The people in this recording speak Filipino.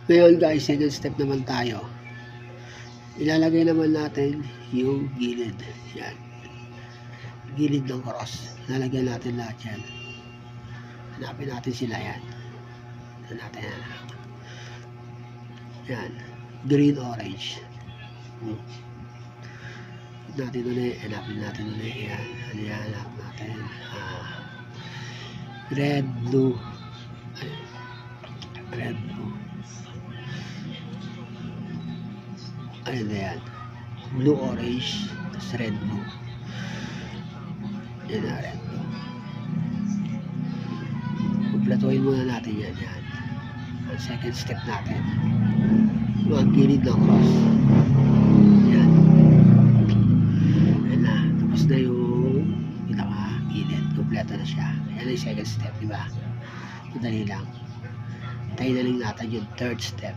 Ngayon guys, second step naman tayo. Ilalagay naman natin yung gilid. Yan. Gilid ng cross. Lalagyan natin lahat yan. Hanapin natin sila yan. Hanapin natin yan. Yan. Green, orange. Natin ulit. Hanapin natin ulit. Yan. Ano yan? Hanap natin. Red, blue. Red, blue. Ayun na yan. Blue, orange. Tapos red, blue. Yan na, red, blue. Kumpletuhin muna natin yan. Yan. Ang second step natin. Mga gilid ng cross. Yan. Yan na. Tapos na yung pinaka-gilid. Kumpleto na siya. Yan ang second step, diba? Madali lang. Tayo na lang natin yung third step.